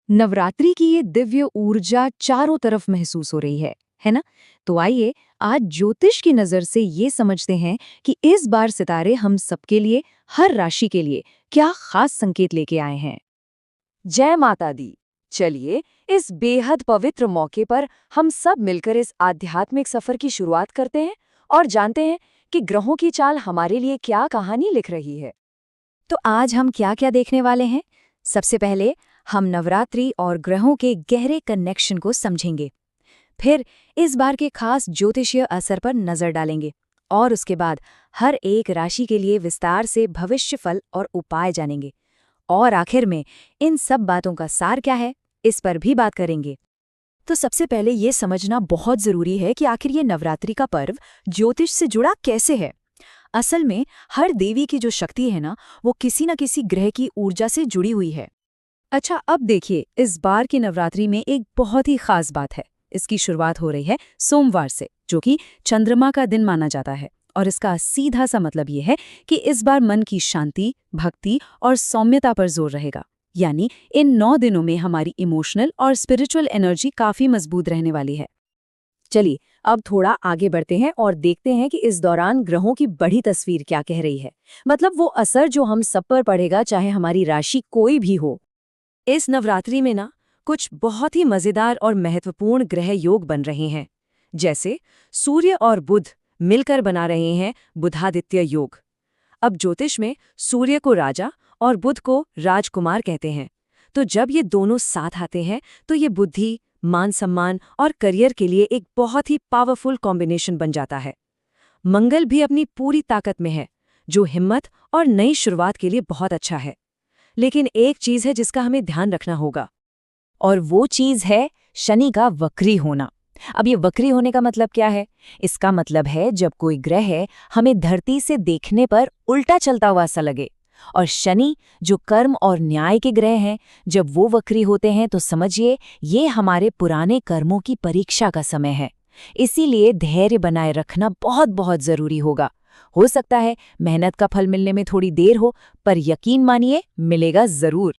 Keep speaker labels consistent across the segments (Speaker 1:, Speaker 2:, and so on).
Speaker 1: नवरात्रि की ये दिव्य ऊर्जा चारों तरफ महसूस हो रही है ना? तो आइए आज ज्योतिष की नजर से ये समझते हैं कि इस बार सितारे हम सबके लिए, हर राशि के लिए क्या खास संकेत लेके आए हैं।
Speaker 2: जय माता दी। चलिए, इस बेहद पवित्र मौके पर हम सब मिलकर इस आध्यात्मिक सफर की शुरुआत करते हैं और जानते हैं कि ग्रहों की चाल हमारे लिए क्या कहानी लिख रही है।
Speaker 1: तो आज हम क्या क्या देखने वाले हैं? सबसे पहले हम नवरात्रि और ग्रहों के गहरे कनेक्शन को समझेंगे। फिर इस बार के खास ज्योतिषीय असर पर नजर डालेंगे और उसके बाद हर एक राशि के लिए विस्तार से भविष्य फल और उपाय जानेंगे। और आखिर में इन सब बातों का सार क्या है, इस पर भी बात करेंगे। तो सबसे पहले ये समझना बहुत जरूरी है कि आखिर ये नवरात्रि का पर्व ज्योतिष से जुड़ा कैसे है। असल में हर देवी की जो शक्ति है ना, वो किसी न किसी ग्रह की ऊर्जा से जुड़ी हुई है। अच्छा, अब देखिए, इस बार की नवरात्रि में एक बहुत ही खास बात है। इसकी शुरुआत हो रही है सोमवार से, जो कि चंद्रमा का दिन माना जाता है। और इसका सीधा सा मतलब ये है कि इस बार मन की शांति, भक्ति और सौम्यता पर जोर रहेगा। यानी इन 9 दिनों में हमारी इमोशनल और स्पिरिचुअल एनर्जी काफी मजबूत रहने वाली है। चलिए अब थोड़ा आगे बढ़ते हैं और देखते हैं कि इस दौरान ग्रहों की बड़ी तस्वीर क्या कह रही है। मतलब वो असर जो हम सब पर पड़ेगा, चाहे हमारी राशि कोई भी हो। इस नवरात्रि में ना कुछ बहुत ही मजेदार और महत्वपूर्ण ग्रह योग बन रहे हैं। जैसे सूर्य और बुध मिलकर बना रहे हैं बुधादित्य योग। अब ज्योतिष में सूर्य को राजा और बुध को राजकुमार कहते हैं। तो जब ये दोनों साथ आते हैं तो ये बुद्धि, मान सम्मान और करियर के लिए एक बहुत ही पावरफुल कॉम्बिनेशन बन जाता है। मंगल भी अपनी पूरी ताकत में है, जो हिम्मत और नई शुरुआत के लिए बहुत अच्छा है। लेकिन एक चीज है जिसका हमें ध्यान रखना होगा, और वो चीज है शनि का वक्री होना। अब ये वक्री होने का मतलब क्या है? इसका मतलब है जब कोई ग्रह हमें धरती से देखने पर उल्टा चलता हुआ सा लगे। और शनि, जो कर्म और न्याय के ग्रह हैं, जब वो वक्री होते हैं तो समझिए ये हमारे पुराने कर्मों की परीक्षा का समय है। इसीलिए धैर्य बनाए रखना बहुत बहुत जरूरी होगा। हो सकता है मेहनत का फल मिलने में थोड़ी देर हो, पर यकीन मानिए मिलेगा जरूर।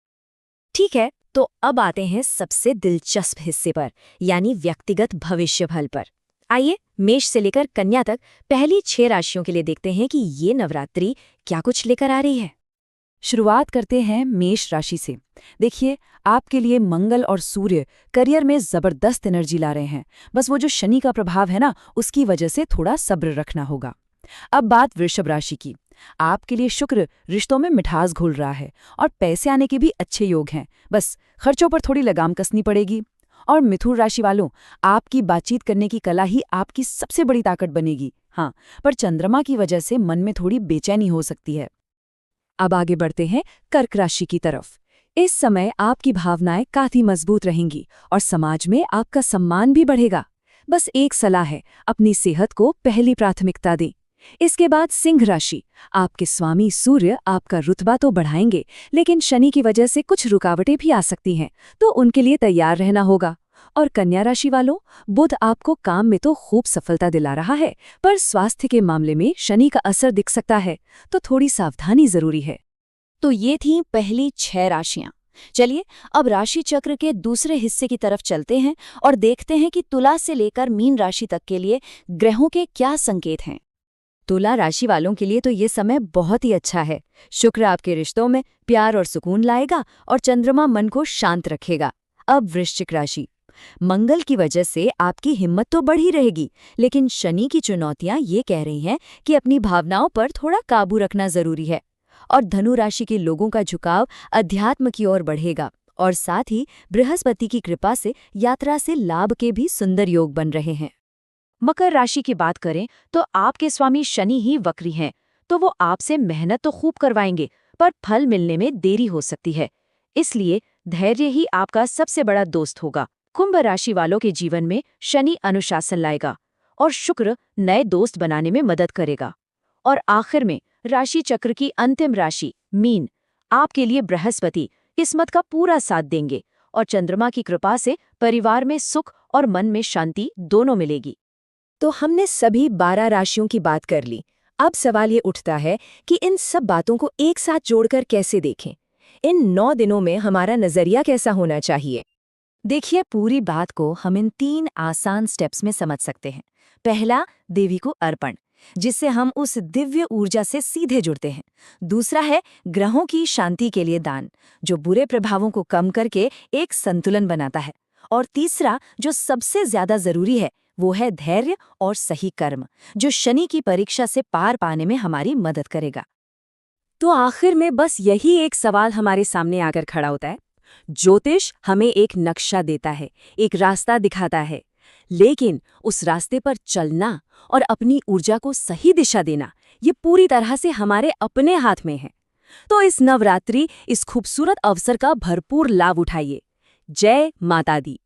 Speaker 1: ठीक है, तो अब आते हैं सबसे दिलचस्प हिस्से पर, यानी व्यक्तिगत भविष्य फल पर। आइए मेष से लेकर कन्या तक पहली 6 राशियों के लिए देखते हैं कि ये नवरात्रि क्या कुछ लेकर आ रही है। शुरुआत करते हैं मेष राशि से। देखिए, आपके लिए मंगल और सूर्य करियर में जबरदस्त एनर्जी ला रहे हैं। बस वो जो शनि का प्रभाव है ना, उसकी वजह से थोड़ा सब्र रखना होगा। अब बात वृषभ राशि की। आपके लिए शुक्र रिश्तों में मिठास घोल रहा है और पैसे आने के भी अच्छे योग हैं। बस खर्चों पर थोड़ी लगाम कसनी पड़ेगी। और मिथुन राशि वालों, आपकी बातचीत करने की कला ही आपकी सबसे बड़ी ताकत बनेगी। हाँ, पर चंद्रमा की वजह से मन में थोड़ी बेचैनी हो सकती है। अब आगे बढ़ते हैं कर्क राशि की तरफ। इस समय आपकी भावनाएं काफी मजबूत रहेंगी और समाज में आपका सम्मान भी बढ़ेगा। बस एक सलाह है, अपनी सेहत को पहली प्राथमिकता दें। इसके बाद सिंह राशि। आपके स्वामी सूर्य आपका रुतबा तो बढ़ाएंगे, लेकिन शनि की वजह से कुछ रुकावटें भी आ सकती हैं, तो उनके लिए तैयार रहना होगा। और कन्या राशि वालों, बुध आपको काम में तो खूब सफलता दिला रहा है, पर स्वास्थ्य के मामले में शनि का असर दिख सकता है, तो थोड़ी सावधानी जरूरी है। तो ये थी पहली 6 राशियां। चलिए अब राशि चक्र के दूसरे हिस्से की तरफ चलते हैं और देखते हैं कि तुला से लेकर मीन राशि तक के लिए ग्रहों के क्या संकेत हैं। तुला राशि वालों के लिए तो ये समय बहुत ही अच्छा है। शुक्र आपके रिश्तों में प्यार और सुकून लाएगा और चंद्रमा मन को शांत रखेगा। अब वृश्चिक राशि। मंगल की वजह से आपकी हिम्मत तो बढ़ी रहेगी, लेकिन शनि की चुनौतियां ये कह रही हैं कि अपनी भावनाओं पर थोड़ा काबू रखना जरूरी है। और धनु राशि के लोगों का झुकाव अध्यात्म की ओर बढ़ेगा, और साथ ही बृहस्पति की कृपा से यात्रा से लाभ के भी सुंदर योग बन रहे हैं। मकर राशि की बात करें तो आपके स्वामी शनि ही वक्री हैं, तो वो आपसे मेहनत तो खूब करवाएंगे, पर फल मिलने में देरी हो सकती है। इसलिए धैर्य ही आपका सबसे बड़ा दोस्त होगा। कुंभ राशि वालों के जीवन में शनि अनुशासन लाएगा और शुक्र नए दोस्त बनाने में मदद करेगा। और आखिर में राशि चक्र की अंतिम राशि मीन। आपके लिए बृहस्पति किस्मत का पूरा साथ देंगे और चंद्रमा की कृपा से परिवार में सुख और मन में शांति दोनों मिलेगी। तो हमने सभी 12 राशियों की बात कर ली। अब सवाल ये उठता है कि इन सब बातों को एक साथ जोड़कर कैसे देखें। इन 9 दिनों में हमारा नजरिया कैसा होना चाहिए? देखिए, पूरी बात को हम इन 3 आसान स्टेप्स में समझ सकते हैं। पहला, देवी को अर्पण, जिससे हम उस दिव्य ऊर्जा से सीधे जुड़ते हैं। दूसरा है ग्रहों की शांति के लिए दान, जो बुरे प्रभावों को कम करके एक संतुलन बनाता है। और तीसरा, जो सबसे ज्यादा जरूरी है, वो है धैर्य और सही कर्म, जो शनि की परीक्षा से पार पाने में हमारी मदद करेगा।
Speaker 2: तो आखिर में बस यही एक सवाल हमारे सामने आकर खड़ा होता है। ज्योतिष हमें एक नक्शा देता है, एक रास्ता दिखाता है, लेकिन उस रास्ते पर चलना और अपनी ऊर्जा को सही दिशा देना, ये पूरी तरह से हमारे अपने हाथ में है। तो इस नवरात्रि, इस खूबसूरत अवसर का भरपूर लाभ उठाइए। जय माता दी।